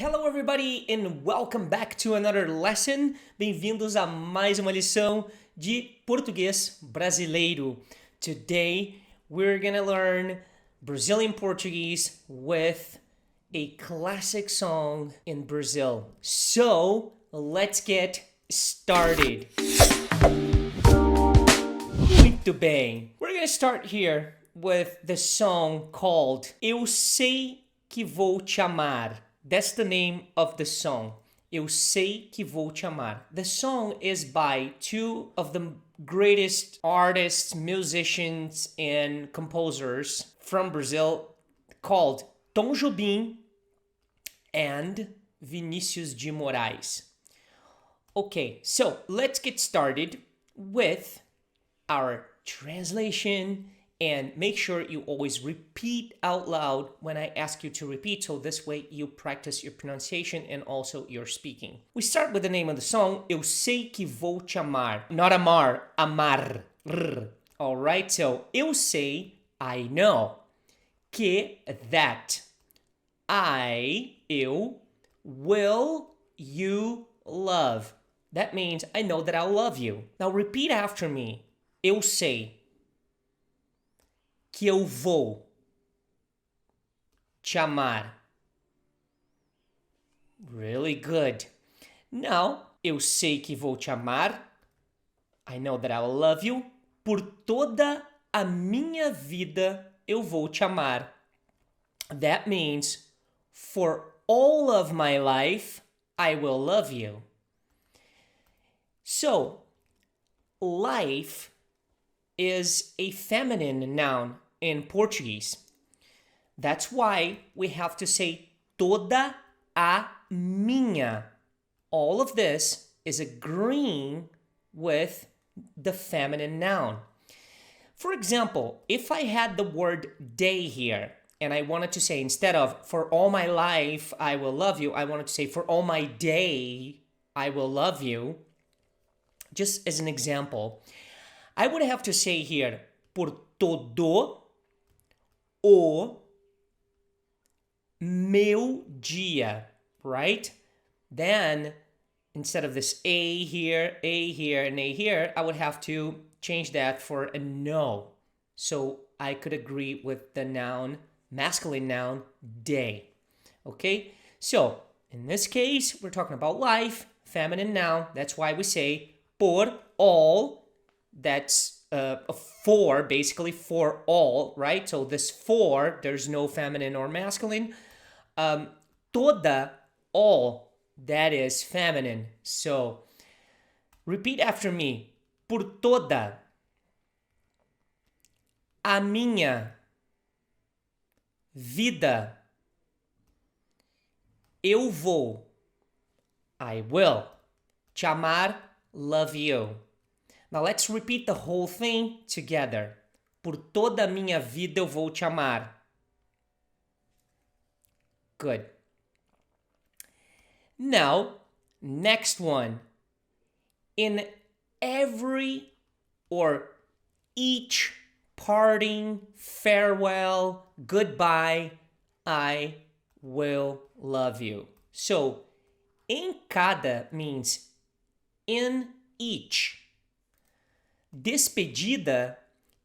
Hello everybody and welcome back to another lesson. Bem-vindos a mais uma lição de português brasileiro. Today we're gonna learn Brazilian Portuguese with a classic song in Brazil. So let's get started. Muito bem. We're gonna start here with the song called Eu Sei Que Vou Te Amar. That's the name of the song. Eu Sei Que Vou Te Amar. The song is by two of the greatest artists, musicians, and composers from Brazil called Tom Jobim and Vinícius de Moraes. Okay, so let's get started with our translation and make sure you always repeat out loud when I ask you to repeat, so this way you practice your pronunciation and also your speaking. We start with the name of the song, Eu Sei Que Vou Te Amar. Not amar, amar. Alright, so eu sei, I know. Que, that. Eu, will, you, love. That means I know that I'll love you. Now repeat after me. Eu sei que eu vou te amar. Really good. Now, eu sei que vou te amar. I know that I will love you. Por toda a minha vida eu vou te amar. That means for all of my life I will love you. So, life is a feminine noun in Portuguese. That's why we have to say toda a minha. All of this is agreeing with the feminine noun. For example, if I had the word day here and I wanted to say instead of for all my life I will love you, I wanted to say for all my day I will love you. Just as an example, I would have to say here, por todo o meu dia, right? Then, instead of this a here, and a here, I would have to change that for a no. So I could agree with the noun, masculine noun, day. Okay? So, in this case, we're talking about life, feminine noun. That's why we say por all. That's for, basically for all, right? So this for, there's no feminine or masculine. Toda, all, that is feminine. So repeat after me. Por toda a minha vida eu vou, I will, te amar, love you. Now let's repeat the whole thing together. Por toda a minha vida eu vou te amar. Good. Now, next one. In every or each parting, farewell, goodbye, I will love you. So, em cada means in each. Despedida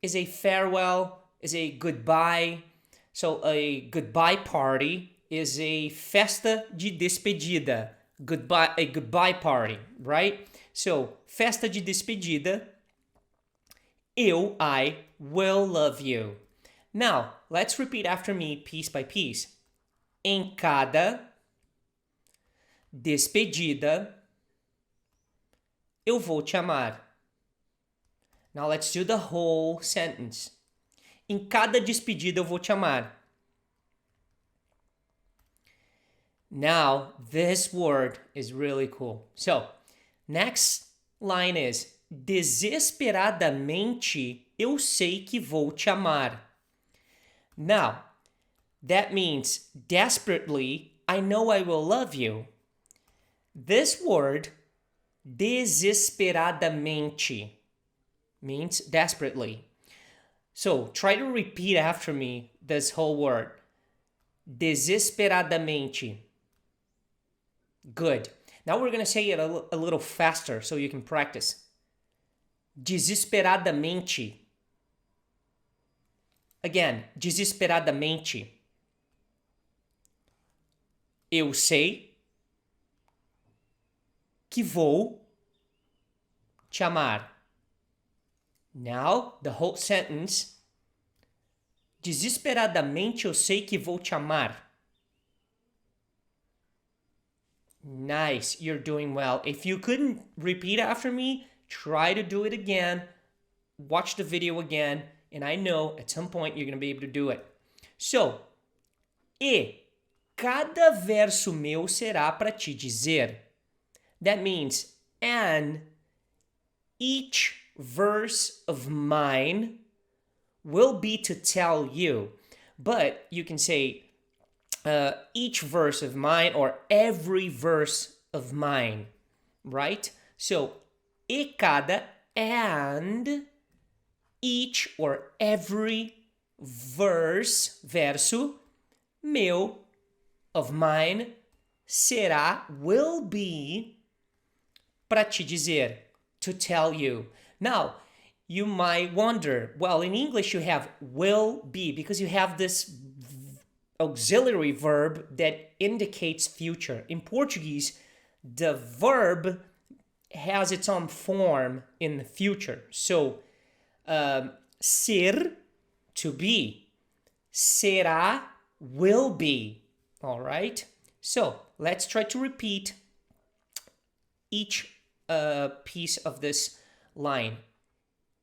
is a farewell, is a goodbye. So a goodbye party is a festa de despedida. Goodbye, a goodbye party, right? So, festa de despedida. I will love you. Now, let's repeat after me piece by piece. Em cada despedida, eu vou te amar. Now let's do the whole sentence. Em cada despedida eu vou te amar. Now, this word is really cool. So, next line is desesperadamente eu sei que vou te amar. Now, that means desperately, I know I will love you. This word, desesperadamente, means desperately. So try to repeat after me this whole word. Desesperadamente. Good. Now we're going to say it a little faster so you can practice. Desesperadamente. Again, desesperadamente. Eu sei que vou te amar. Now, the whole sentence. Desesperadamente eu sei que vou te amar. Nice, you're doing well. If you couldn't repeat after me, try to do it again. Watch the video again, and I know at some point you're going to be able to do it. So, e cada verso meu será para te dizer. That means, and each verse of mine will be to tell you. But you can say each verse of mine or every verse of mine, right? So, e cada, and each or every verso, meu, of mine, será, will be, para te dizer, to tell you. Now, you might wonder, well, in English you have will be because you have this auxiliary verb that indicates future. In Portuguese, the verb has its own form in the future. So, ser, to be. Será, will be. All right? So, let's try to repeat each piece of this line.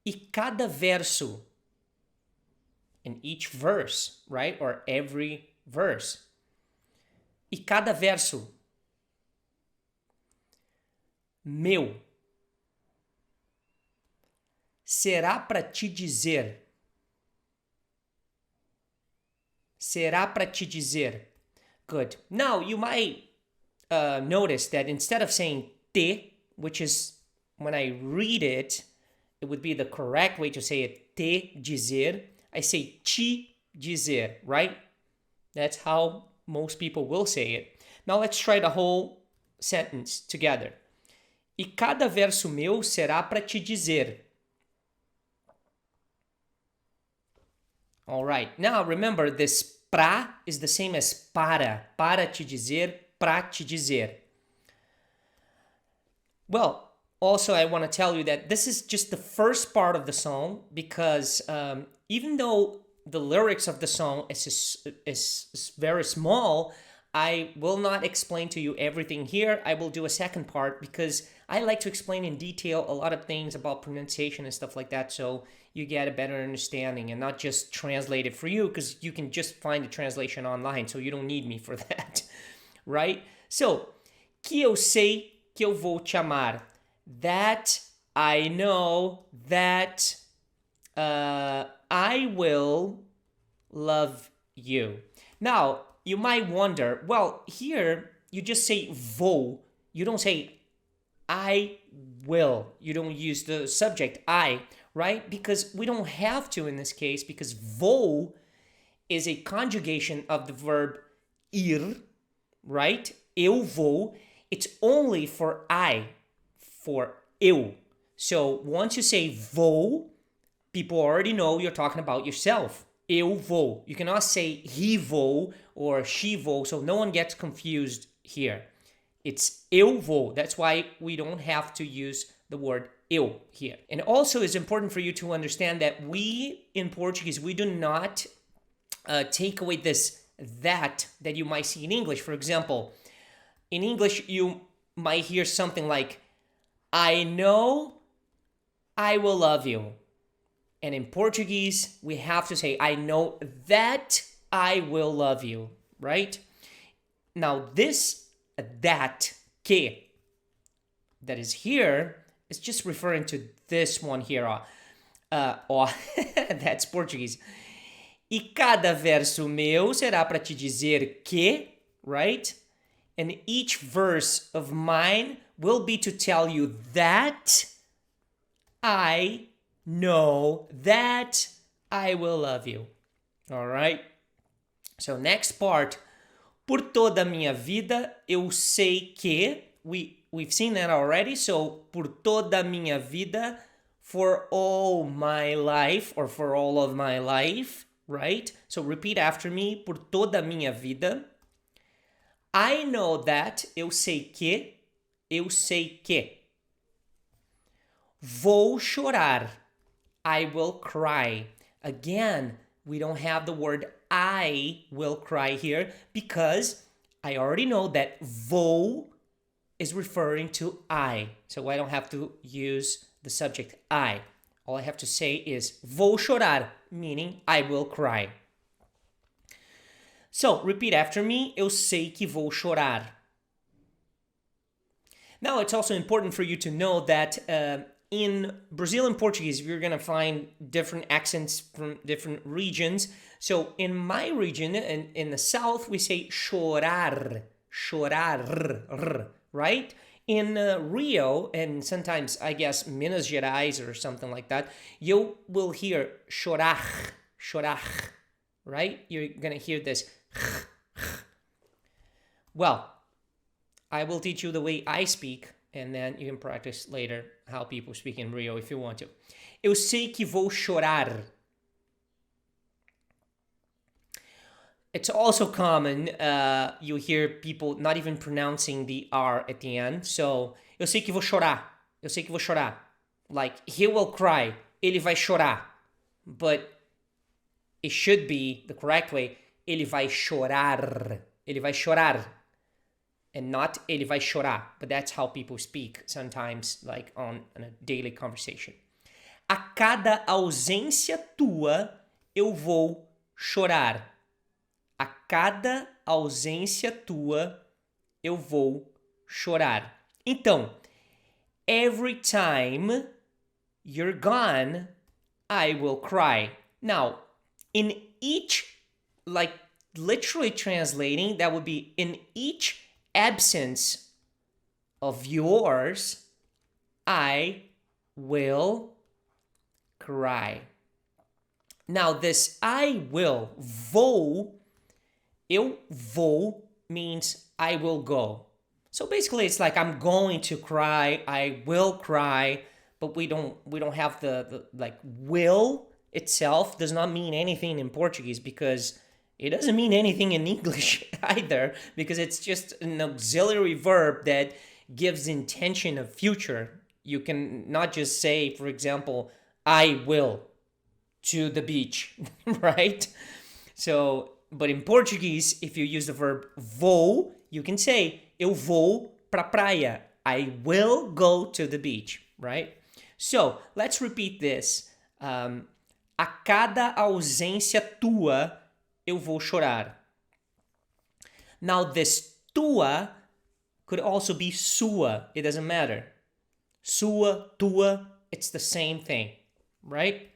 E cada verso, in each verse, right? Or every verse. E cada verso, meu, será para te dizer. Será para te dizer. Good. Now, you might notice that instead of saying te, which is, when I read it, it would be the correct way to say it, te dizer. I say te dizer, right? That's how most people will say it. Now let's try the whole sentence together. E cada verso meu será para te dizer. All right. Now remember, this pra is the same as para te dizer, pra te dizer. Well, also I want to tell you that this is just the first part of the song because even though the lyrics of the song is very small, I will not explain to you everything here. I will do a second part because I like to explain in detail a lot of things about pronunciation and stuff like that, so you get a better understanding and not just translate it for you because you can just find the translation online, so you don't need me for that, right? So, que eu sei que eu vou te amar. That I know that I will love you. Now, you might wonder, well, here you just say vou. You don't say I will. You don't use the subject I, right? Because we don't have to in this case because vou is a conjugation of the verb ir, right? Eu vou. It's only for I, for eu. So once you say vou, people already know you're talking about yourself. Eu vou. You cannot say he vou or she vou, so no one gets confused here. It's eu vou. That's why we don't have to use the word eu here. And also it's important for you to understand that we, in Portuguese, we do not take away this that you might see in English. For example, in English, you might hear something like, I know I will love you. And in Portuguese, we have to say, I know that I will love you, right? Now, this, that, que, that is here, is just referring to this one here. That's Portuguese. E cada verso meu será para te dizer que, right? And each verse of mine will be to tell you that I know that I will love you. All right? So next part, Por toda a minha vida, eu sei que. We've seen that already. So, por toda a minha vida, for all my life, or for all of my life, right? So, repeat after me. Por toda a minha vida. I know that. Eu sei que. Eu sei que. Vou chorar. I will cry. Again, we don't have the word I will cry here because I already know that vou is referring to I. So I don't have to use the subject I. All I have to say is vou chorar, meaning I will cry. So repeat after me. Eu sei que vou chorar. Now, it's also important for you to know that in Brazilian Portuguese, you're going to find different accents from different regions. So in my region, in the south, we say chorar, chorar, right? In Rio, and sometimes, I guess, Minas Gerais or something like that, you will hear chorar, chorar, right? You're going to hear this. Well, I will teach you the way I speak, and then you can practice later how people speak in Rio if you want to. Eu sei que vou chorar. It's also common, you hear people not even pronouncing the R at the end. So, eu sei que vou chorar. Eu sei que vou chorar. Like, he will cry. Ele vai chorar. But it should be the correct way. Ele vai chorar. Ele vai chorar. And not ele vai chorar. But that's how people speak sometimes, like on a daily conversation. A cada ausência tua, eu vou chorar. A cada ausência tua, eu vou chorar. Então, every time you're gone, I will cry. Now, in each, like literally translating, that would be in each absence of yours, I will cry. Now, this I will, vou, eu vou means I will go. So basically, it's like I'm going to cry, I will cry, but we don't have the like will itself does not mean anything in Portuguese because it doesn't mean anything in English either because it's just an auxiliary verb that gives intention of future. You can not just say, for example, I will to the beach, right? So, but in Portuguese, if you use the verb vou, you can say, eu vou pra praia. I will go to the beach, right? So, let's repeat this. A cada ausência tua, eu vou chorar. Now, this tua could also be sua. It doesn't matter. Sua, tua, it's the same thing, right?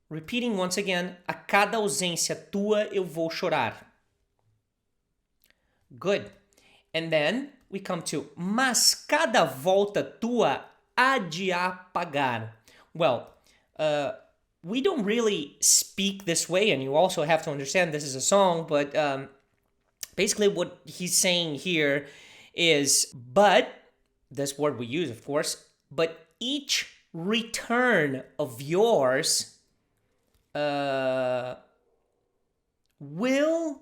Repeating once again, a cada ausência tua, eu vou chorar. Good. And then we come to, mas cada volta tua há de apagar. Well, we don't really speak this way, and you also have to understand this is a song, but basically what he's saying here is, but, this word we use, of course, but each return of yours will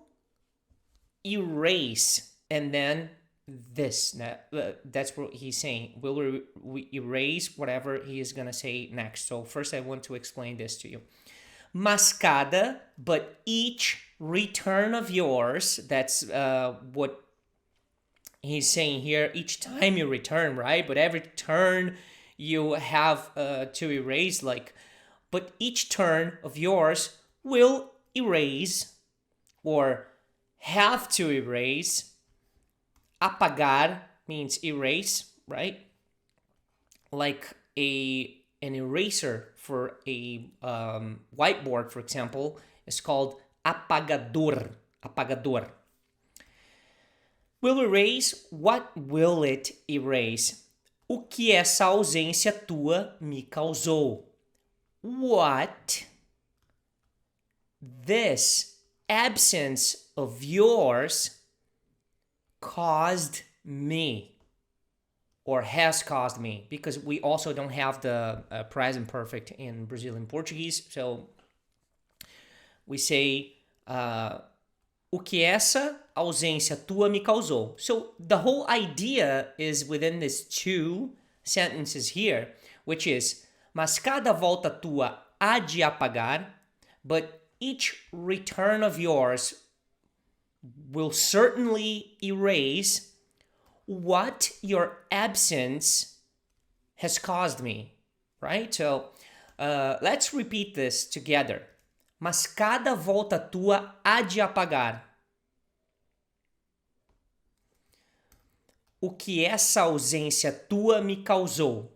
erase, and then this. That's what he's saying. Will erase whatever he is going to say next. So first I want to explain this to you. Mas cada, but each return of yours, that's what he's saying here. Each time you return, right? But every turn you have to erase, like, but each turn of yours will erase or have to erase. Apagar means erase, right? Like an eraser for a whiteboard, for example, is called apagador. Apagador. Will erase. What will it erase? O que essa ausência tua me causou? What this absence of yours caused me, or has caused me, because we also don't have the present perfect in Brazilian Portuguese. So we say, o que essa ausência tua me causou. So the whole idea is within these two sentences here, which is, mas cada volta tua há de apagar, but each return of yours will certainly erase what your absence has caused me, right? So let's repeat this together. Mas cada volta tua há de apagar o que essa ausência tua me causou.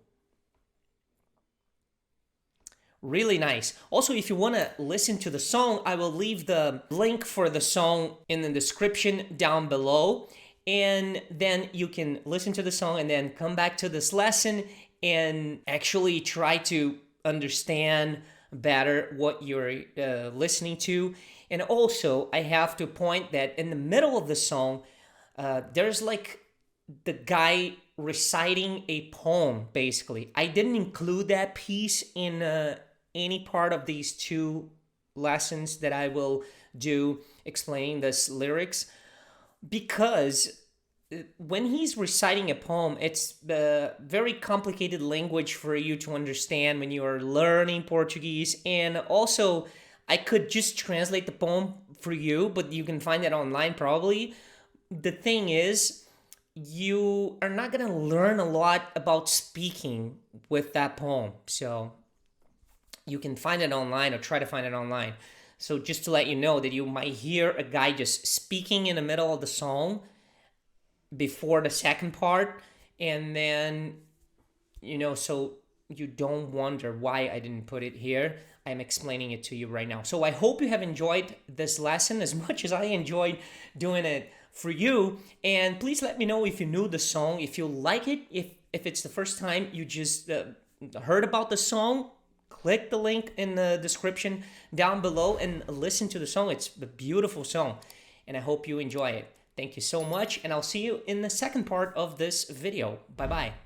Really nice. Also, if you want to listen to the song, I will leave the link for the song in the description down below. And then you can listen to the song and then come back to this lesson and actually try to understand better what you're listening to. And also, I have to point that in the middle of the song, there's like the guy reciting a poem, basically. I didn't include that piece in any part of these two lessons that I will do explaining this lyrics, because when he's reciting a poem, it's very complicated language for you to understand when you are learning Portuguese. And also, I could just translate the poem for you, but you can find it online probably. The thing is, you are not going to learn a lot about speaking with that poem. So you can find it online, or try to find it online. So just to let you know that you might hear a guy just speaking in the middle of the song before the second part, and then, so you don't wonder why I didn't put it here. I'm explaining it to you right now. So I hope you have enjoyed this lesson as much as I enjoyed doing it for you. And please let me know if you knew the song, if you like it, if it's the first time you just heard about the song. Click the link in the description down below and listen to the song. It's a beautiful song, and I hope you enjoy it. Thank you so much, and I'll see you in the second part of this video. Bye-bye.